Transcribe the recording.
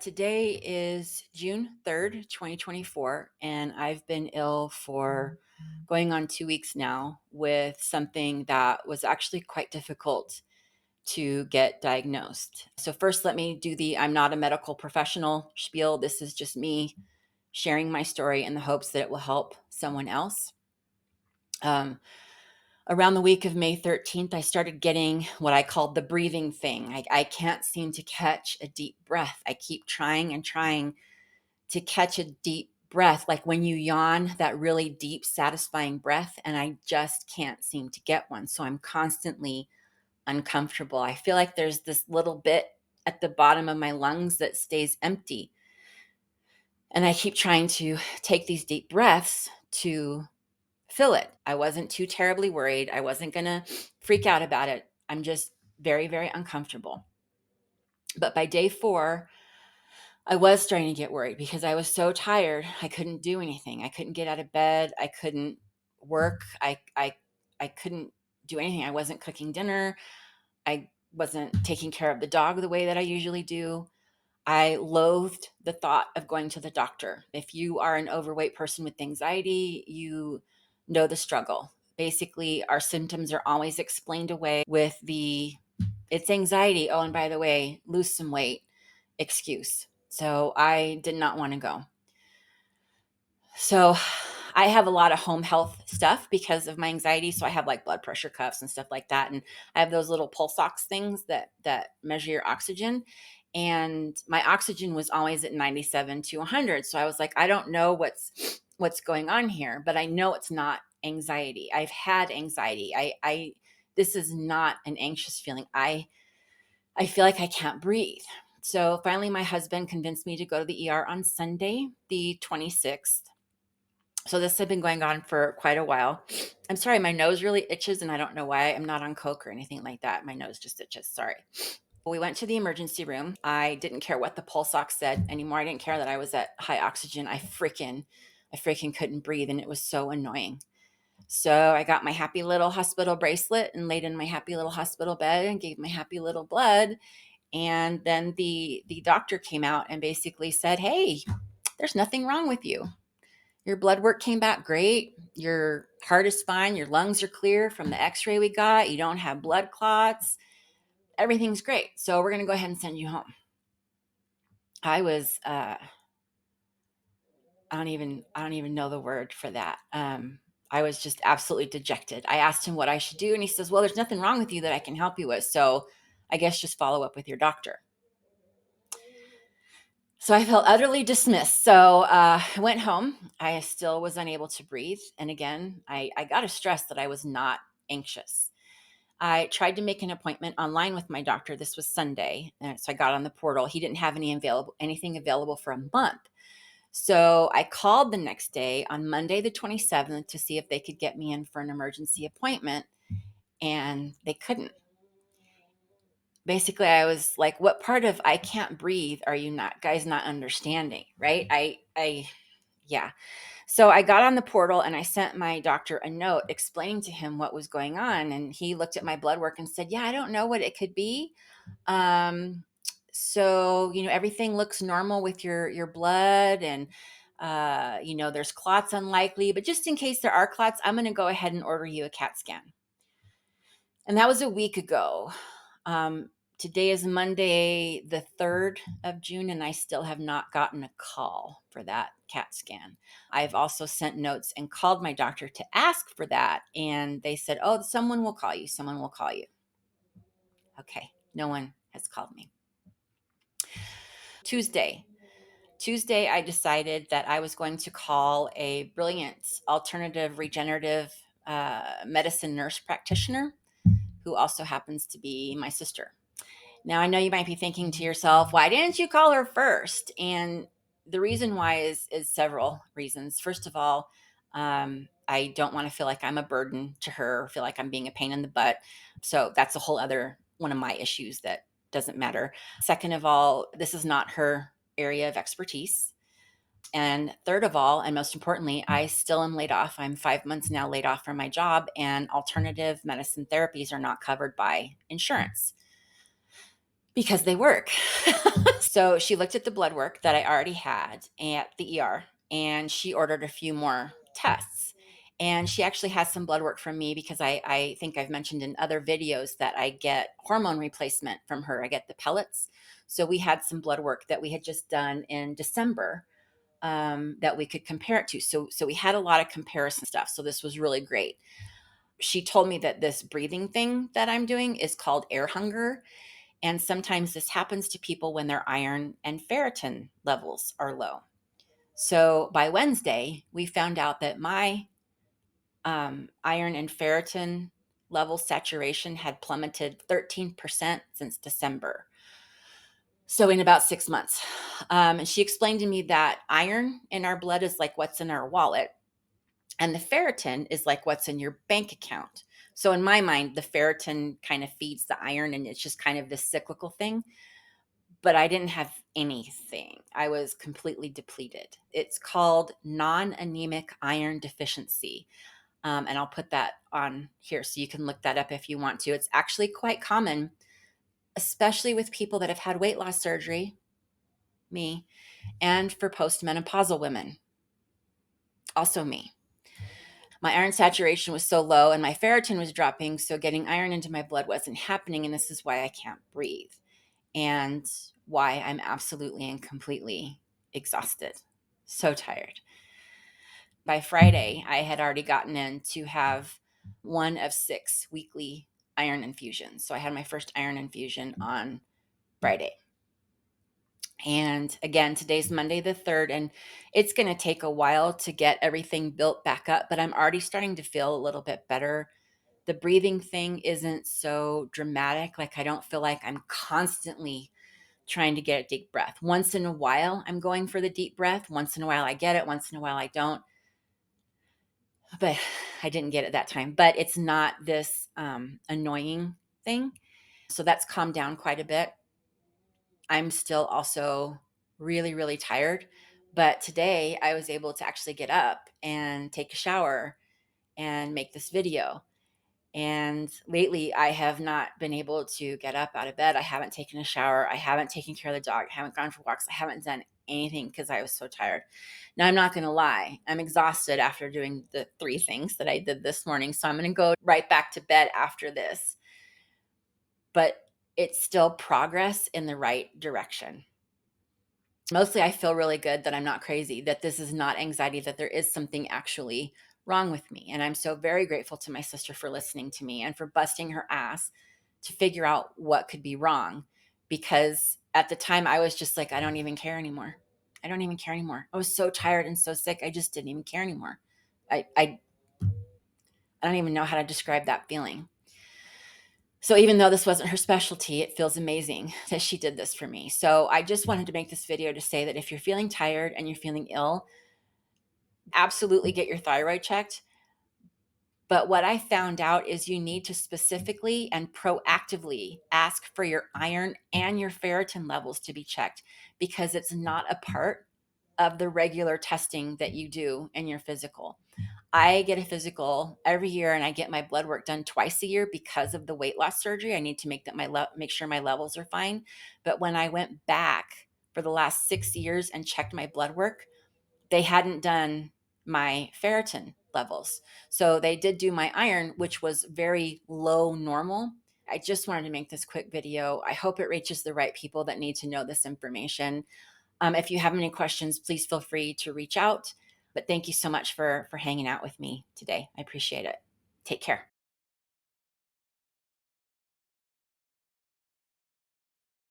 Today is June 3rd, 2024, and I've been ill for going on 2 weeks now with something that was actually quite difficult to get diagnosed. So, first, let me do the I'm not a medical professional spiel. This is just me sharing my story in the hopes that it will help someone else. Um, Around the week of May 13th, I started getting what I called the breathing thing. I can't seem to catch a deep breath. I keep trying and trying to catch a deep breath, like when you yawn, that really deep, satisfying breath. And I just can't seem to get one. So I'm constantly uncomfortable. I feel like there's this little bit at the bottom of my lungs that stays empty. And I keep trying to take these deep breaths to fill it. I wasn't too terribly worried. I wasn't going to freak out about it. I'm just very, very uncomfortable. But by day 4, I was starting to get worried because I was so tired. I couldn't do anything. I couldn't get out of bed. I couldn't work. I couldn't do anything. I wasn't cooking dinner. I wasn't taking care of the dog the way that I usually do. I loathed the thought of going to the doctor. If you are an overweight person with anxiety, you know the struggle. Basically, our symptoms are always explained away with the it's anxiety. Oh, and by the way, lose some weight excuse. So I did not want to go. So I have a lot of home health stuff because of my anxiety. So I have like blood pressure cuffs and stuff like that. And I have those little pulse ox things that measure your oxygen. And my oxygen was always at 97 to 100. So I was like, I don't know what's going on here, but I know it's not anxiety. I've had anxiety. I this is not an anxious feeling. I feel like I can't breathe. So finally, my husband convinced me to go to the ER on Sunday, the 26th. So this had been going on for quite a while. I'm sorry, my nose really itches, and I don't know why. I'm not on Coke or anything like that. My nose just itches. Sorry. We went to the emergency room. I didn't care what the pulse ox said anymore. I didn't care that I was at high oxygen. I freaking couldn't breathe, and it was so annoying. So I got my happy little hospital bracelet and laid in my happy little hospital bed and gave my happy little blood. And then the doctor came out and basically said, "Hey, there's nothing wrong with you. Your blood work came back great. Your heart is fine. Your lungs are clear from the x-ray we got. You don't have blood clots. Everything's great. So we're going to go ahead and send you home." I was I don't even know the word for that. I was just absolutely dejected. I asked him what I should do, and he says, "Well, there's nothing wrong with you that I can help you with. So I guess just follow up with your doctor." So I felt utterly dismissed. So I went home. I still was unable to breathe. And again, I got to stress that I was not anxious. I tried to make an appointment online with my doctor. This was Sunday. And so I got on the portal. He didn't have anything available for a month. So I called the next day on Monday, the 27th, to see if they could get me in for an emergency appointment. And they couldn't. Basically, I was like, what part of I can't breathe are you not guys not understanding? Right. Yeah. So I got on the portal and I sent my doctor a note explaining to him what was going on. And he looked at my blood work and said, "Yeah, I don't know what it could be. Um, so, everything looks normal with your blood, and there's clots unlikely, but just in case there are clots, I'm going to go ahead and order you a CAT scan." And that was a week ago. Today is Monday, the 3rd of June, and I still have not gotten a call for that CAT scan. I've also sent notes and called my doctor to ask for that. And they said, "Oh, someone will call you. Someone will call you." Okay. No one has called me. Tuesday. Tuesday, I decided that I was going to call a brilliant alternative regenerative medicine nurse practitioner who also happens to be my sister. Now, I know you might be thinking to yourself, why didn't you call her first? And the reason why is several reasons. First of all, I don't want to feel like I'm a burden to her, or feel like I'm being a pain in the butt. So that's a whole other one of my issues that doesn't matter. Second of all, this is not her area of expertise. And third of all, and most importantly, I still am laid off. I'm 5 months now laid off from my job, and alternative medicine therapies are not covered by insurance. because they work. So she looked at the blood work that I already had at the ER, and she ordered a few more tests. And she actually has some blood work from me because I think I've mentioned in other videos that I get hormone replacement from her. I get the pellets. So we had some blood work that we had just done in December, that we could compare it to. So we had a lot of comparison stuff. So this was really great. She told me that this breathing thing that I'm doing is called air hunger. And sometimes this happens to people when their iron and ferritin levels are low. So by Wednesday, we found out that my iron and ferritin level saturation had plummeted 13% since December. So in about 6 months. And she explained to me that iron in our blood is like what's in our wallet, and the ferritin is like what's in your bank account. So in my mind, the ferritin kind of feeds the iron, and it's just kind of this cyclical thing. But I didn't have anything. I was completely depleted. It's called non-anemic iron deficiency. And I'll put that on here so you can look that up if you want to. It's actually quite common, especially with people that have had weight loss surgery, me, and for postmenopausal women, also me. My iron saturation was so low and my ferritin was dropping, so getting iron into my blood wasn't happening. And this is why I can't breathe, and why I'm absolutely and completely exhausted, so tired. By Friday, I had already gotten in to have one of 6 weekly iron infusions. So I had my first iron infusion on Friday. And again, today's Monday the 3rd, and it's going to take a while to get everything built back up, but I'm already starting to feel a little bit better. The breathing thing isn't so dramatic. Like, I don't feel like I'm constantly trying to get a deep breath. Once in a while, I'm going for the deep breath. Once in a while, I get it. Once in a while, I don't. But I didn't get it that time. But it's not this annoying thing. So that's calmed down quite a bit. I'm still also really, really tired. But today I was able to actually get up and take a shower and make this video. And lately, I have not been able to get up out of bed. I haven't taken a shower. I haven't taken care of the dog. I haven't gone for walks. I haven't done anything because I was so tired. Now, I'm not going to lie. I'm exhausted after doing the 3 things that I did this morning. So I'm going to go right back to bed after this. But it's still progress in the right direction. Mostly, I feel really good that I'm not crazy, that this is not anxiety, that there is something actually wrong with me. And I'm so very grateful to my sister for listening to me and for busting her ass to figure out what could be wrong. Because at the time, I was just like, I don't even care anymore. I don't even care anymore. I was so tired and so sick. I just didn't even care anymore. I don't even know how to describe that feeling. So even though this wasn't her specialty, it feels amazing that she did this for me. So I just wanted to make this video to say that if you're feeling tired and you're feeling ill, absolutely get your thyroid checked. But what I found out is you need to specifically and proactively ask for your iron and your ferritin levels to be checked, because it's not a part of the regular testing that you do in your physical. I get a physical every year, and I get my blood work done twice a year because of the weight loss surgery. I need to make sure my levels are fine. But when I went back for the last 6 years and checked my blood work, they hadn't done my ferritin levels. So they did do my iron, which was very low normal. I just wanted to make this quick video. I hope it reaches the right people that need to know this information. If you have any questions, please feel free to reach out. But thank you so much for hanging out with me today. I appreciate it. Take care.